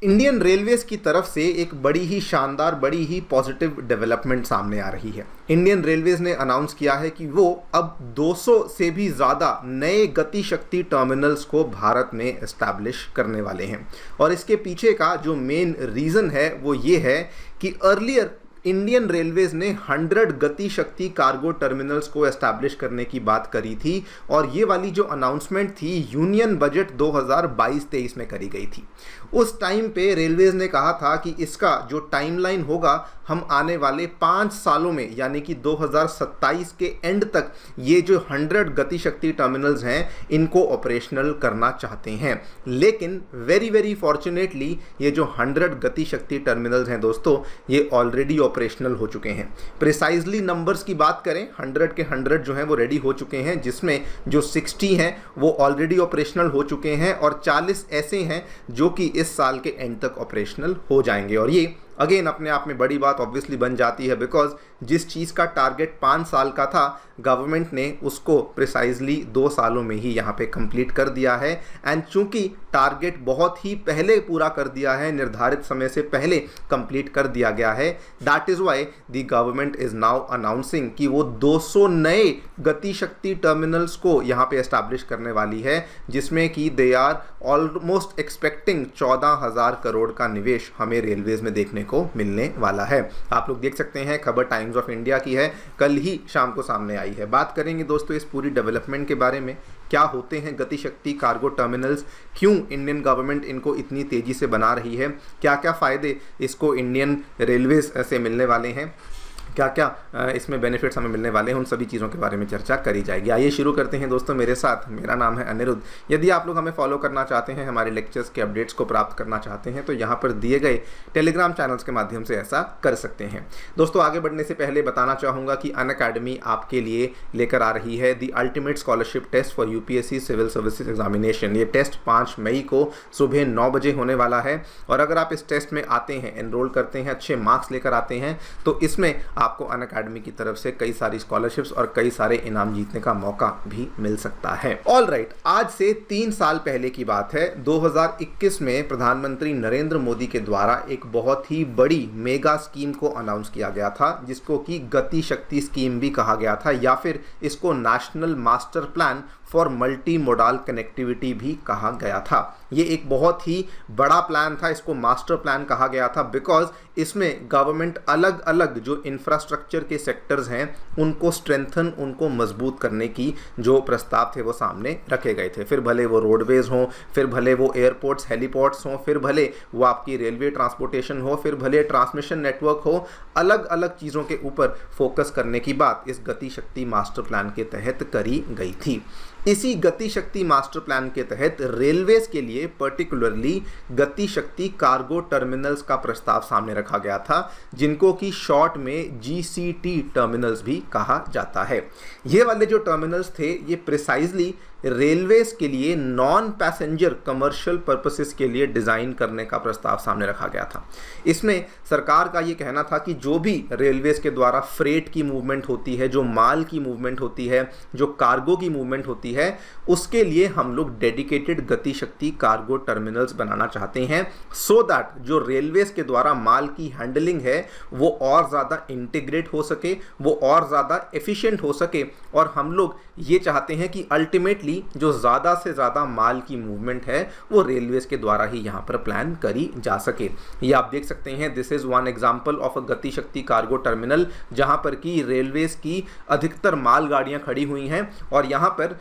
Indian railways की तरफ से एक बड़ी ही शानदार, बड़ी ही पॉजिटिव डेवलपमेंट सामने आ रही है। इंडियन रेलवेज ने अनाउंस किया है कि वो अब 200 से भी ज़्यादा नए गति शक्ति टर्मिनल्स को भारत में एस्टैब्लिश करने वाले हैं। और इसके पीछे का जो मेन रीज़न है वो ये है कि अर्लियर इंडियन रेलवेज ने 100 गति शक्ति कार्गो टर्मिनल्स को एस्टैब्लिश करने की बात करी थी, और ये वाली जो अनाउंसमेंट थी यूनियन बजट 2022-23 में करी गई थी। उस टाइम पे रेलवेज ने कहा था कि इसका जो टाइमलाइन होगा, हम आने वाले 5 सालों में यानी कि 2027 के एंड तक ये जो 100 गति शक्ति टर्मिनल्स हैं इनको ऑपरेशनल करना चाहते हैं। लेकिन वेरी फॉर्चुनेटली ये जो 100 गति शक्ति टर्मिनल्स हैं दोस्तों, ये ऑलरेडी ऑपरेशनल हो चुके हैं। प्रिसाइजली नंबर्स की बात करें, 100 के 100 जो हैं वो रेडी हो चुके हैं, जिसमें जो 60 हैं वो ऑलरेडी ऑपरेशनल हो चुके हैं और 40 ऐसे हैं जो कि इस साल के एंड तक ऑपरेशनल हो जाएंगे। और ये अगेन अपने आप में बड़ी बात ऑब्वियसली बन जाती है, बिकॉज जिस चीज़ का टारगेट 5 साल का था, गवर्नमेंट ने उसको प्रिसाइजली 2 सालों में ही यहाँ पे कंप्लीट कर दिया है। एंड चूंकि टारगेट बहुत ही पहले पूरा कर दिया है, निर्धारित समय से पहले कंप्लीट कर दिया गया है, that is why the government is now announcing कि वो 200 नए गति शक्ति टर्मिनल्स को यहाँ पे एस्टैब्लिश करने वाली है, जिसमें कि they are almost expecting 14,000 crore का निवेश हमें रेलवेज में देखने को मिलने वाला है। आप लोग देख सकते हैं, खबर टाइम्स ऑफ इंडिया की है, कल ही शाम को सामने आई है। बात करेंगे दोस्तों इस पूरी डेवलपमेंट के बारे में, क्या होते हैं गति शक्ति कार्गो टर्मिनल्स, क्यों इंडियन गवर्नमेंट इनको इतनी तेजी से बना रही है, क्या क्या फ़ायदे इसको इंडियन रेलवेज से मिलने वाले हैं, क्या क्या इसमें बेनिफिट्स हमें मिलने वाले हैं, उन सभी चीज़ों के बारे में चर्चा करी जाएगी। आइए शुरू करते हैं दोस्तों मेरे साथ। मेरा नाम है अनिरुद्ध। यदि आप लोग हमें फॉलो करना चाहते हैं, हमारे लेक्चर्स के अपडेट्स को प्राप्त करना चाहते हैं, तो यहाँ पर दिए गए टेलीग्राम चैनल्स के माध्यम से ऐसा कर सकते हैं। दोस्तों आगे बढ़ने से पहले बताना चाहूँगा कि अनअकैडमी आपके लिए लेकर आ रही है the ultimate scholarship test for UPSC civil services examination. ये टेस्ट 5 मई को सुबह 9 बजे होने वाला है, और अगर आप इस टेस्ट में आते हैं, एनरोल करते हैं, अच्छे मार्क्स लेकर आते हैं, तो इसमें आपको अनअकैडमी की तरफ से कई सारी स्कॉलरशिप्स और कई सारे इनाम जीतने का मौका भी मिल सकता है। ऑल राइट, आज से 3 साल पहले की बात है। 2021 में प्रधानमंत्री नरेंद्र मोदी के द्वारा एक बहुत ही बड़ी मेगा स्कीम को अनाउंस किया गया था, जिसको कि गति शक्ति स्कीम भी कहा गया था, या फिर इसको national master plan for multi modal connectivity भी कहा गया था। ये एक बहुत ही बड़ा प्लान था, इसको मास्टर प्लान कहा गया था, बिकॉज इसमें गवर्नमेंट अलग अलग जो इंफ्रास्ट्रक्चर के सेक्टर्स हैं उनको स्ट्रेंथन, उनको मजबूत करने की जो प्रस्ताव थे वो सामने रखे गए थे। फिर भले वो रोडवेज हों, फिर भले वो एयरपोर्ट्स हेलीपोर्ट्स हों, फिर भले वो आपकी रेलवे ट्रांसपोर्टेशन हो, फिर भले ट्रांसमिशन नेटवर्क हो, अलग अलग चीज़ों के ऊपर फोकस करने की बात इस गति शक्ति मास्टर प्लान के तहत करी गई थी। इसी गति शक्ति मास्टर प्लान के तहत रेलवेज के लिए पर्टिकुलरली गति शक्ति कार्गो टर्मिनल्स का प्रस्ताव सामने रखा गया था, जिनको कि शॉर्ट में जीसीटी टर्मिनल्स भी कहा जाता है। ये वाले जो टर्मिनल्स थे ये प्रिसाइजली रेलवेज के लिए नॉन पैसेंजर कमर्शियल पर्पसेस के लिए डिज़ाइन करने का प्रस्ताव सामने रखा गया था। इसमें सरकार का ये कहना था कि जो भी रेलवेज के द्वारा फ्रेट की मूवमेंट होती है, जो माल की मूवमेंट होती है, जो कार्गो की मूवमेंट होती है, उसके लिए हम लोग डेडिकेटेड गति शक्ति कार्गो टर्मिनल्स बनाना चाहते हैं, सो दैट जो रेलवेज के द्वारा माल की हैंडलिंग है वो और ज़्यादा इंटीग्रेट हो सके, वो और ज़्यादा एफिशिएंट हो सके। और हम लोग ये चाहते हैं कि अल्टीमेटली जो ज़्यादा से ज़्यादा माल की मूवमेंट है वो रेलवेज के द्वारा ही यहाँ पर प्लान करी जा सके। ये आप देख सकते हैं, this is one example of a गति शक्ति कार्गो टर्मिनल, जहाँ पर कि रेलवेज की अधिकतर माल गाड़ियाँ खड़ी हुई हैं, और यहाँ पर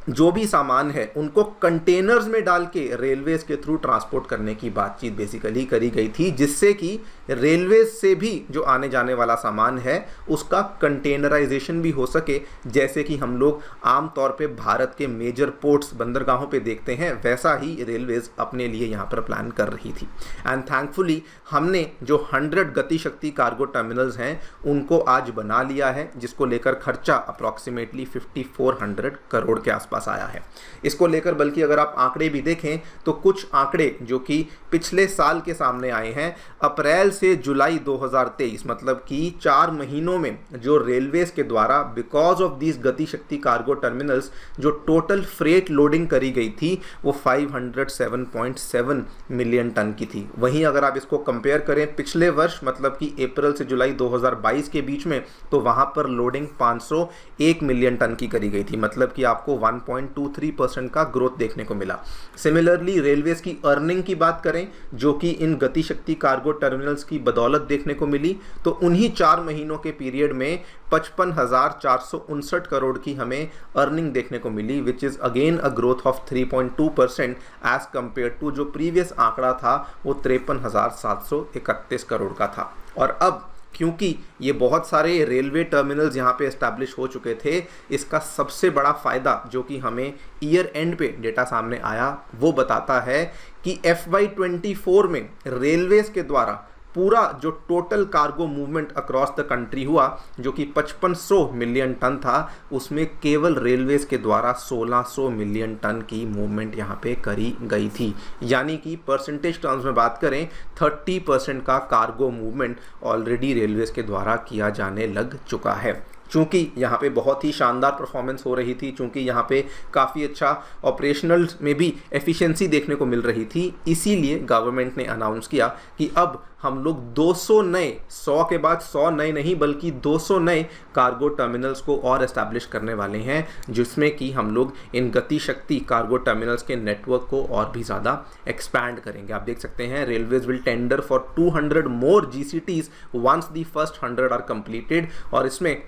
जो भी सामान है उनको कंटेनर्स में डाल के रेलवेज के थ्रू ट्रांसपोर्ट करने की बातचीत बेसिकली करी गई थी, जिससे कि रेलवेज से भी जो आने जाने वाला सामान है उसका कंटेनराइजेशन भी हो सके, जैसे कि हम लोग आमतौर पे भारत के मेजर पोर्ट्स, बंदरगाहों पे देखते हैं, वैसा ही रेलवेज अपने लिए यहाँ पर प्लान कर रही थी। एंड थैंकफुली हमने जो 100 गति शक्ति कार्गो टर्मिनल्स हैं उनको आज बना लिया है, जिसको लेकर खर्चा अप्रॉक्सीमेटली 5400 करोड़ के आसपास आया है। इसको लेकर बल्कि अगर आप आंकड़े भी देखें तो कुछ आंकड़े जो कि पिछले साल के सामने आए हैं, अप्रैल से जुलाई 2023 मतलब कि 4 महीनों में जो रेलवेज के द्वारा बिकॉज ऑफ दिस गति शक्ति कार्गो टर्मिनल्स जो टोटल फ्रेट लोडिंग करी गई थी वो 507.7 मिलियन टन की थी। वहीं अगर आप इसको कंपेयर करें पिछले वर्ष मतलब कि अप्रैल से जुलाई 2022 के बीच में, तो वहां पर लोडिंग 501 मिलियन टन की करी गई थी, मतलब कि आपको 1.23% का ग्रोथ देखने को मिला। सिमिलरली रेलवेज की अर्निंग की बात करें जो कि इन गति शक्ति कार्गो टर्मिनल्स की बदौलत देखने को मिली, तो उन्हीं 4 महीनों के पीरियड में 55,459 करोड़ की हमें अर्निंग देखने को मिली, which is again a growth of 3.2% as compare to जो प्रीवियस आंकड़ा था वो 53,731 करोड़ का था। और अब क्योंकि ये बहुत सारे रेलवे टर्मिनल्स यहाँ पे एस्टैब्लिश हो चुके थे, इसका सबसे बड़ा फ़ायदा जो कि हमें ईयर एंड पे डेटा सामने आया वो बताता है कि FY24 में रेलवेज के द्वारा पूरा जो total cargo movement across the country हुआ जो कि 5500 मिलियन टन था, उसमें केवल रेलवेज के द्वारा 1600 मिलियन टन की मूवमेंट यहाँ पे करी गई थी। यानी कि परसेंटेज टर्म्स में बात करें 30% का कार्गो मूवमेंट ऑलरेडी रेलवेज के द्वारा किया जाने लग चुका है। चूँकि यहाँ पे बहुत ही शानदार परफॉर्मेंस हो रही थी, चूँकि यहाँ पे काफ़ी अच्छा ऑपरेशनल में भी एफिशिएंसी देखने को मिल रही थी, इसीलिए गवर्नमेंट ने अनाउंस किया कि अब हम लोग 200 नए, 100 के बाद 100 नए नहीं बल्कि 200 नए कार्गो टर्मिनल्स को और एस्टैब्लिश करने वाले हैं, जिसमें कि हम लोग इन गति शक्ति कार्गो टर्मिनल्स के नेटवर्क को और भी ज़्यादा एक्सपैंड करेंगे। आप देख सकते हैं railways will tender for 200 more GCTs once the first 100 are completed, और इसमें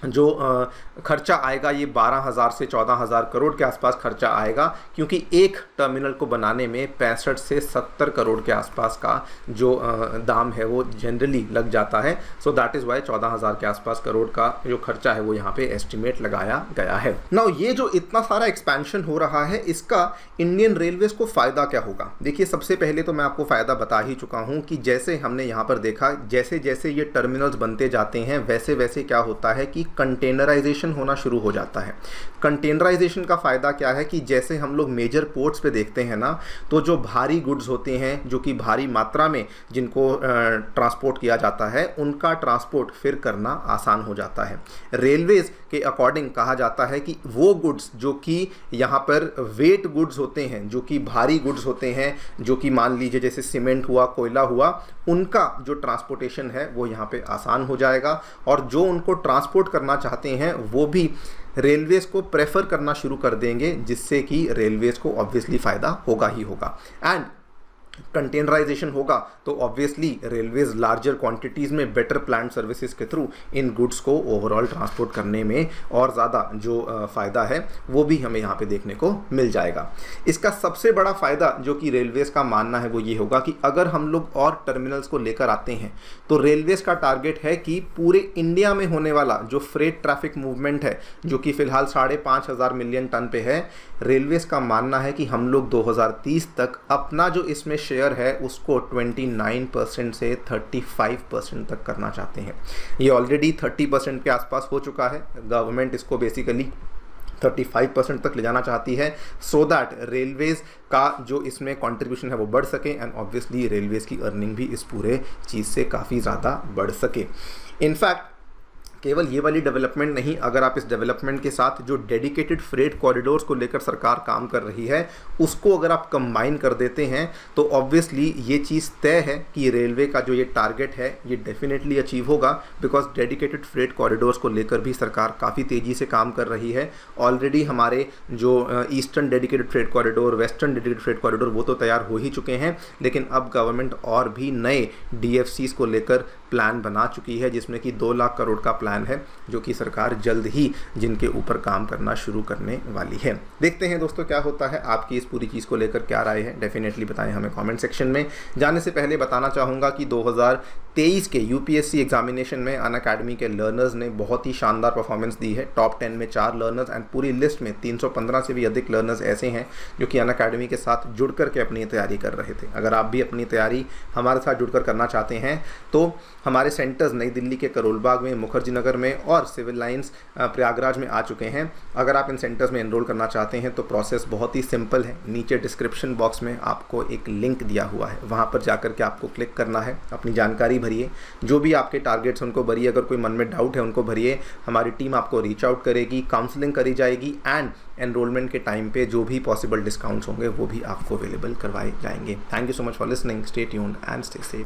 जो खर्चा आएगा ये 12,000 से 14,000 करोड़ के आसपास खर्चा आएगा, क्योंकि एक टर्मिनल को बनाने में 65 से 70 करोड़ के आसपास का जो दाम है वो जनरली लग जाता है। सो दैट इज़ वाई 14,000 के आसपास करोड़ का जो खर्चा है वो यहाँ पे एस्टिमेट लगाया गया है। नाउ ये जो इतना सारा एक्सपेंशन हो रहा है इसका इंडियन रेलवेज को फ़ायदा क्या होगा? देखिए, सबसे पहले तो मैं आपको फ़ायदा बता ही चुका हूँ कि जैसे हमने यहाँ पर देखा जैसे जैसे ये टर्मिनल्स बनते जाते हैं वैसे वैसे क्या होता है कि कंटेनराइजेशन होना शुरू हो जाता है। कंटेनराइजेशन का फ़ायदा क्या है कि जैसे हम लोग मेजर पोर्ट्स पे देखते हैं ना, तो जो भारी गुड्स होते हैं जो कि भारी मात्रा में जिनको ट्रांसपोर्ट किया जाता है उनका ट्रांसपोर्ट फिर करना आसान हो जाता है। रेलवेज के अकॉर्डिंग कहा जाता है कि वो गुड्स जो कि यहाँ पर वेट गुड्स होते हैं, जो कि भारी गुड्स होते हैं, जो कि मान लीजिए जैसे सीमेंट हुआ, कोयला हुआ, उनका जो ट्रांसपोर्टेशन है वो यहाँ पे आसान हो जाएगा, और जो उनको ट्रांसपोर्ट करना चाहते हैं वो भी रेलवेज को प्रेफर करना शुरू कर देंगे, जिससे कि रेलवेज को ऑब्वियसली फ़ायदा होगा ही होगा। एंड कंटेनराइजेशन होगा तो ऑब्वियसली रेलवेज लार्जर क्वांटिटीज़ में बेटर प्लान्ड सर्विसेज के थ्रू इन गुड्स को ओवरऑल ट्रांसपोर्ट करने में और ज़्यादा जो फ़ायदा है वो भी हमें यहाँ पे देखने को मिल जाएगा। इसका सबसे बड़ा फ़ायदा जो कि रेलवेज का मानना है वो ये होगा कि अगर हम लोग और टर्मिनल्स को लेकर आते हैं तो रेलवेज का टारगेट है कि पूरे इंडिया में होने वाला जो फ्रेट ट्रैफिक मूवमेंट है जो कि फ़िलहाल 5,500 मिलियन टन पे है, रेलवेज का मानना है कि हम लोग 2030 तक अपना जो इसमें शेयर है उसको 29% से 35% तक करना चाहते हैं। ये ऑलरेडी 30% के आसपास हो चुका है। गवर्नमेंट इसको बेसिकली 35% तक ले जाना चाहती है, सो दैट रेलवेज का जो इसमें कंट्रीब्यूशन है वो बढ़ सके, एंड ऑब्वियसली रेलवेज की अर्निंग भी इस पूरे चीज़ से काफ़ी ज़्यादा बढ़ सके। इनफैक्ट केवल ये वाली डेवलपमेंट नहीं, अगर आप इस डेवलपमेंट के साथ जो डेडिकेटेड फ्रेट कॉरिडोर्स को लेकर सरकार काम कर रही है उसको अगर आप कंबाइन कर देते हैं तो ऑब्वियसली ये चीज़ तय है कि रेलवे का जो ये टारगेट है ये डेफिनेटली अचीव होगा, बिकॉज डेडिकेटेड फ्रेट कॉरिडोर्स को लेकर भी सरकार काफ़ी तेज़ी से काम कर रही है। ऑलरेडी हमारे जो eastern dedicated freight corridor, western dedicated freight corridor वो तो तैयार हो ही चुके हैं, लेकिन अब गवर्नमेंट और भी नए DFCs को लेकर प्लान बना चुकी है, जिसमें कि 2 लाख करोड़ का प्लान है जो कि सरकार जल्द ही जिनके ऊपर काम करना शुरू करने वाली है। देखते हैं दोस्तों क्या होता है। आपकी इस पूरी चीज़ को लेकर क्या राय है डेफिनेटली बताएं हमें कमेंट सेक्शन में। जाने से पहले बताना चाहूँगा कि 2023 के यूपीएससी एग्जामिनेशन में अनअकैडमी के लर्नर्स ने बहुत ही शानदार परफॉर्मेंस दी है। टॉप 10 में 4 लर्नर्स एंड पूरी लिस्ट में 315 से भी अधिक लर्नर्स ऐसे हैं जो कि अनअकैडमी के साथ जुड़ कर के अपनी तैयारी कर रहे थे। अगर आप भी अपनी तैयारी हमारे साथ जुड़कर करना चाहते हैं तो हमारे सेंटर्स नई दिल्ली के करोल बाग में, मुखर्जी नगर में और सिविल लाइंस प्रयागराज में आ चुके हैं। अगर आप इन सेंटर्स में एनरोल करना चाहते हैं तो प्रोसेस बहुत ही सिंपल है। नीचे डिस्क्रिप्शन बॉक्स में आपको एक लिंक दिया हुआ है, वहाँ पर जाकर के आपको क्लिक करना है, अपनी जानकारी भरिए, जो भी आपके टारगेट्स उनको भरिए, अगर कोई मन में डाउट है उनको भरिए। हमारी टीम आपको रीच आउट करेगी, काउंसलिंग करी जाएगी एंड एनरोलमेंट के टाइम पे जो भी पॉसिबल डिस्काउंट्स होंगे वो भी आपको अवेलेबल करवाए जाएंगे। Thank you so much for listening, stay tuned and stay safe.